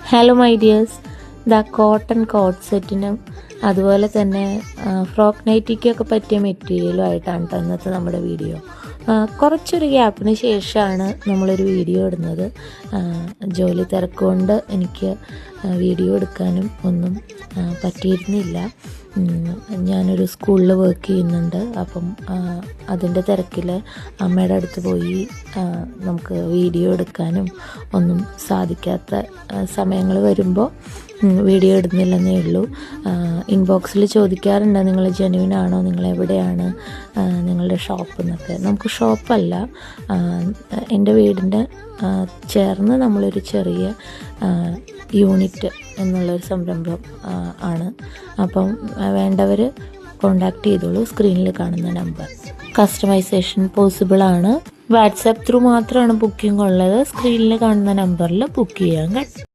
Hello my dears, cotton coat സെറ്റിനും അതുപോലെ തന്നെ ഫ്രോക്ക് നൈറ്റിക്കൊക്കെ പറ്റിയ മെറ്റീരിയലുമായിട്ടാണ് കേട്ടോ ഇന്നത്തെ നമ്മുടെ വീഡിയോ. കുറച്ചൊരു ഗ്യാപ്പിന് ശേഷമാണ് നമ്മളൊരു വീഡിയോ ഇടുന്നത്. ജോലി തിരക്കുകൊണ്ട് എനിക്ക് വീഡിയോ എടുക്കാനും ഒന്നും പറ്റിയിരുന്നില്ല. ഞാനൊരു സ്കൂളിൽ വർക്ക് ചെയ്യുന്നുണ്ട്. അപ്പം അതിൻ്റെ തിരക്കിൽ അമ്മയുടെ അടുത്ത് പോയി നമുക്ക് വീഡിയോ എടുക്കാനും ഒന്നും സാധിക്കാത്ത സമയങ്ങൾ വരുമ്പോൾ വീഡിയോ ഇടുന്നില്ലെന്നേ ഉള്ളൂ. ഇൻബോക്സിൽ ചോദിക്കാറുണ്ട്, നിങ്ങൾ ജെന്യുവിൻ ആണോ, നിങ്ങൾ എവിടെയാണ് നിങ്ങളുടെ ഷോപ്പ് എന്നൊക്കെ. നമുക്ക് ഷോപ്പല്ല, എൻ്റെ വീടിൻ്റെ ചേർന്ന് നമ്മളൊരു ചെറിയ യൂണിറ്റ് എന്നുള്ളൊരു സംരംഭം ആണ്. അപ്പം വേണ്ടവർ കോണ്ടാക്ട് ചെയ്തോളൂ. സ്ക്രീനിൽ കാണുന്ന നമ്പർ. കസ്റ്റമൈസേഷൻ പോസിബിൾ ആണ്. വാട്സാപ്പ് ത്രൂ മാത്രമാണ് ബുക്കിംഗ് ഉള്ളത്. സ്ക്രീനിൽ കാണുന്ന നമ്പറിൽ ബുക്ക് ചെയ്യാൻ കഴിയും.